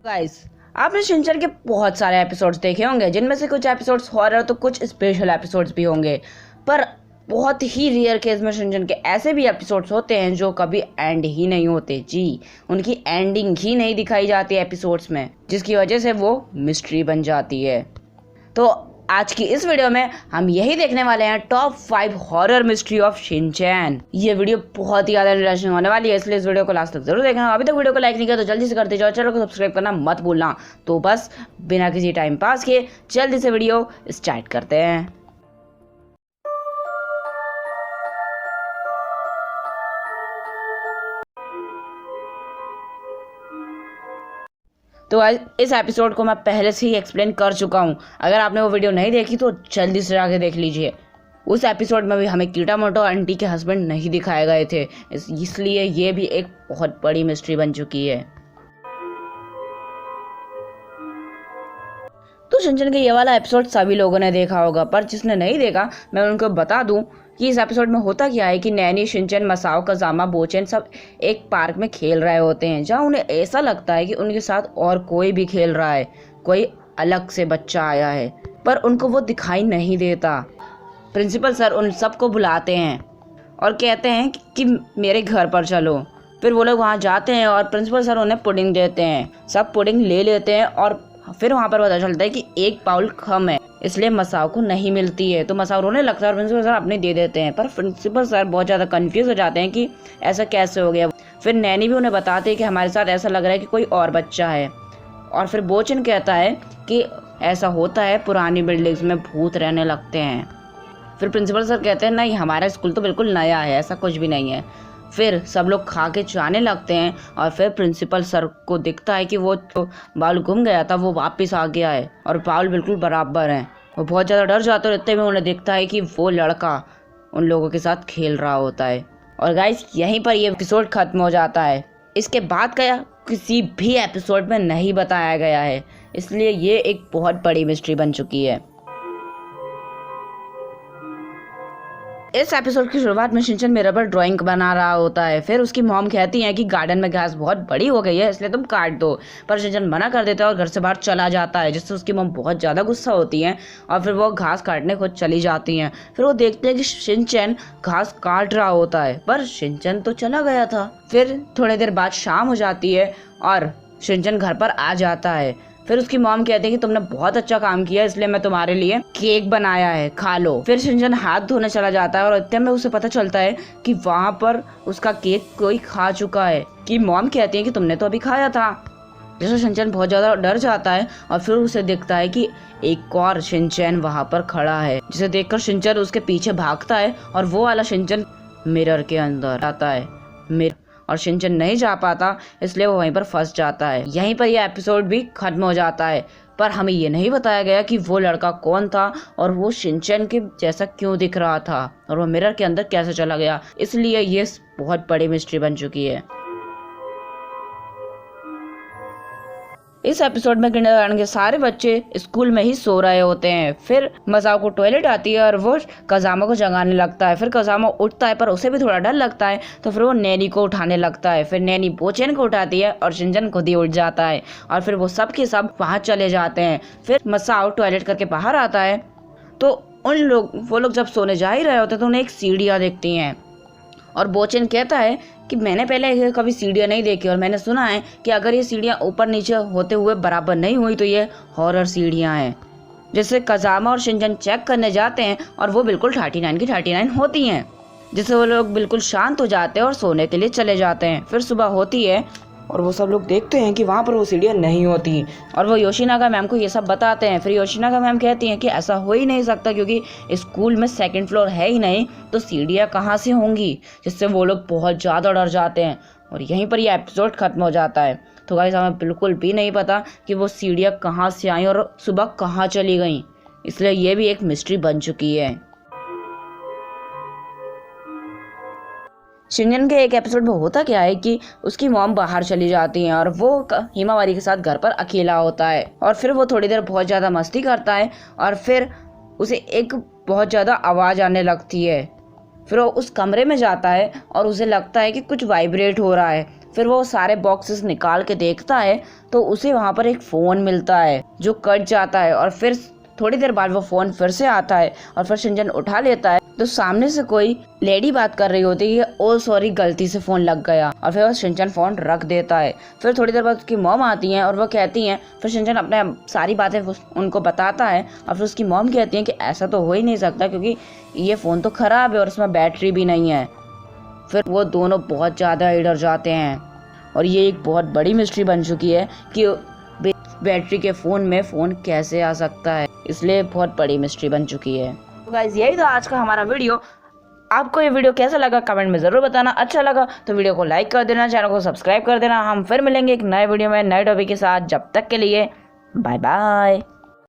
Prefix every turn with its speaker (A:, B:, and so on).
A: Guys, आपने Shinchan के बहुत सारे एपिसोड्स देखे होंगे, जिनमें से कुछ एपिसोड्स हॉरर तो कुछ स्पेशल एपिसोड्स भी होंगे। पर बहुत ही रेयर केस में शिनचैन के ऐसे भी एपिसोड्स होते हैं जो कभी एंड ही नहीं होते। जी, उनकी एंडिंग ही नहीं दिखाई जाती एपिसोड्स में, जिसकी वजह से वो मिस्ट्री बन जाती है। तो आज की इस वीडियो में हम यही देखने वाले हैं top 5 horror mystery of Shinchan. ये वीडियो बहुत ही ज़्यादा इंटरेस्टिंग होने वाली है, इसलिए इस वीडियो को लास्ट तक जरूर देखना। अभी तक वीडियो को लाइक नहीं किया तो जल्दी से कर दीजिए और चैनल को सब्सक्राइब करना मत भूलना। तो बस बिना किसी टाइम पास के जल्दी से वीडियो स्टार्ट करते हैं। तो आज इस एपिसोड को मैं पहले से ही एक्सप्लेन कर चुका हूँ। अगर आपने वो वीडियो नहीं देखी तो जल्दी से जाके देख लीजिए। उस एपिसोड में भी हमें कीटामोटो आंटी के हस्बैंड नहीं दिखाए गए थे, इसलिए ये भी एक बहुत बड़ी मिस्ट्री बन चुकी है। तो शिनचैन का ये वाला एपिसोड सभी लोगों ने देखा होगा, पर जिसने नहीं देखा मैं उनको बता दूं कि इस एपिसोड में होता क्या है कि नैनी, शिनचैन, मसाओ, काजामा, बोचेन सब एक पार्क में खेल रहे होते हैं, जहां उन्हें ऐसा लगता है कि उनके साथ और कोई भी खेल रहा है, कोई अलग से बच्चा आया है, पर उनको वो दिखाई नहीं देता। प्रिंसिपल सर उन सबको बुलाते हैं और कहते हैं कि मेरे घर पर चलो। फिर वो लोग वहाँ जाते हैं और प्रिंसिपल सर उन्हें पुडिंग देते हैं। सब पुडिंग ले लेते हैं और फिर वहाँ पर पता चलता है कि एक पाउल कम है, इसलिए मसाओ को नहीं मिलती है। तो मसाओ रोने लगता है और प्रिंसिपल सर अपने दे देते हैं, पर प्रिंसिपल सर बहुत ज़्यादा कंफ्यूज हो जाते हैं कि ऐसा कैसे हो गया। फिर नैनी भी उन्हें बताती है कि हमारे साथ ऐसा लग रहा है कि कोई और बच्चा है। और फिर बोचन कहता है कि ऐसा होता है, पुरानी बिल्डिंग्स में भूत रहने लगते हैं। फिर प्रिंसिपल सर कहते हैं नहीं, हमारा स्कूल तो बिल्कुल नया है, ऐसा कुछ भी नहीं है। फिर सब लोग खा के जाने लगते हैं और फिर प्रिंसिपल सर को दिखता है कि वो तो बाउल गुम गया था, वो वापस आ गया है और बाउल बिल्कुल बराबर है। वो बहुत ज़्यादा डर जाते हैं और इतने में उन्हें दिखता है कि वो लड़का उन लोगों के साथ खेल रहा होता है। और गाइस, यहीं पर ये एपिसोड खत्म हो जाता है। इसके बाद का किसी भी एपिसोड में नहीं बताया गया है, इसलिए ये एक बहुत बड़ी मिस्ट्री बन चुकी है। इस एपिसोड की शुरुआत में शिनचैन मिरर पर ड्राइंग बना रहा होता है। फिर उसकी मॉम कहती है कि गार्डन में घास बहुत बड़ी हो गई है, इसलिए तुम काट दो। पर शिनचैन मना कर देता है और घर से बाहर चला जाता है, जिससे उसकी मॉम बहुत ज़्यादा गुस्सा होती है और फिर वो घास काटने खुद चली जाती हैं। फिर वो देखते हैं कि शिनचैन घास काट रहा होता है, पर शिनचैन तो चला गया था। फिर थोड़ी देर बाद शाम हो जाती है और शिनचैन घर पर आ जाता है। फिर उसकी मॉम कहते हैं कि तुमने बहुत अच्छा काम किया, इसलिए मैं तुम्हारे लिए केक बनाया है, खा लो। फिर शिनचैन हाथ धोने चला जाता है और इतने में उसे पता चलता है कि वहाँ पर उसका केक कोई खा चुका है। कि मॉम कहती है कि तुमने तो अभी खाया था। जिससे शिनचैन बहुत ज़्यादा डर जाता है और फिर उसे दिखता है कि एक और शिनचैन वहाँ पर खड़ा है, जिसे देखकर शिनचैन उसके पीछे भागता है और वो वाला शिनचैन मिरर के अंदर आता है। और शिनचैन नहीं जा पाता, इसलिए वो वहीं पर फंस जाता है। यहीं पर यह एपिसोड भी खत्म हो जाता है। पर हमें ये नहीं बताया गया कि वो लड़का कौन था और वो शिनचैन के जैसा क्यों दिख रहा था और वो मिरर के अंदर कैसे चला गया, इसलिए ये बहुत बड़ी मिस्ट्री बन चुकी है। इस एपिसोड में किंडरगार्टन के सारे बच्चे स्कूल में ही सो रहे होते हैं। फिर मसाओ को टॉयलेट आती है और वो काजामा को जगाने लगता है। फिर काजामा उठता है, पर उसे भी थोड़ा डर लगता है, तो फिर वो नैनी को उठाने लगता है। फिर नैनी बोचेन को उठाती है और शिनचैन खुद ही उठ जाता है और फिर वो सब के सब वहाँ चले जाते हैं। फिर मसाओ टॉयलेट करके बाहर आता है, तो वो लोग जब सोने जा ही रहे होते हैं तो उन्हें एक सीढ़ियाँ दिखती हैं और बोचेन कहता है कि मैंने पहले कभी सीढ़ियाँ नहीं देखी और मैंने सुना है कि अगर ये सीढ़ियाँ ऊपर नीचे होते हुए बराबर नहीं हुई तो ये हॉरर सीढ़ियाँ हैं। जिससे काजामा और शिनचैन चेक करने जाते हैं और वो बिल्कुल 39 की 39 होती हैं, जिससे वो लोग बिल्कुल शांत हो जाते हैं और सोने के लिए चले जाते हैं। फिर सुबह होती है और वो सब लोग देखते हैं कि वहाँ पर वो सीढ़ियाँ नहीं होती और वो योशिनागा मैम को ये सब बताते हैं। फिर योशिनागा मैम कहती हैं कि ऐसा हो ही नहीं सकता, क्योंकि स्कूल में 2nd फ्लोर है ही नहीं, तो सीढ़ियाँ कहाँ से होंगी। जिससे वो लोग बहुत ज़्यादा डर जाते हैं और यहीं पर ये एपिसोड खत्म हो जाता है। तो गाइस, हमें बिल्कुल भी नहीं पता कि वो सीढ़ियाँ कहाँ से आई और सुबह कहाँ चली गई, इसलिए ये भी एक मिस्ट्री बन चुकी है। शिनचैन के एक एपिसोड में होता क्या है कि उसकी मॉम बाहर चली जाती हैं और वो हिमावारी के साथ घर पर अकेला होता है और फिर वो थोड़ी देर बहुत ज़्यादा मस्ती करता है और फिर उसे एक बहुत ज़्यादा आवाज़ आने लगती है। फिर वो उस कमरे में जाता है और उसे लगता है कि कुछ वाइब्रेट हो रहा है फिर वो सारे बॉक्सेस निकाल के देखता है तो उसे वहाँ पर एक फ़ोन मिलता है जो कट जाता है, और फिर थोड़ी देर बाद वो फ़ोन फिर से आता है और फिर शिनचैन उठा लेता है तो सामने से कोई लेडी बात कर रही होती है, ओ सॉरी गलती से फ़ोन लग गया, और फिर वो शिनचैन फ़ोन रख देता है। फिर थोड़ी देर बाद उसकी मॉम आती हैं और वो कहती हैं, फिर शिनचैन अपने सारी बातें उनको बताता है और फिर उसकी मॉम कहती हैं कि ऐसा तो हो ही नहीं सकता क्योंकि ये फ़ोन तो ख़राब है और उसमें बैटरी भी नहीं है। फिर वो दोनों बहुत ज़्यादा डर जाते हैं और ये एक बहुत बड़ी मिस्ट्री बन चुकी है कि बैटरी के फ़ोन में फ़ोन कैसे आ सकता है, इसलिए बहुत बड़ी मिस्ट्री बन चुकी है। तो गाइस यही था आज का हमारा वीडियो। आपको ये वीडियो कैसा लगा कमेंट में ज़रूर बताना। अच्छा लगा तो वीडियो को लाइक कर देना, चैनल को सब्सक्राइब कर देना। हम फिर मिलेंगे एक नए वीडियो में नए टॉपिक के साथ। जब तक के लिए बाय बाय।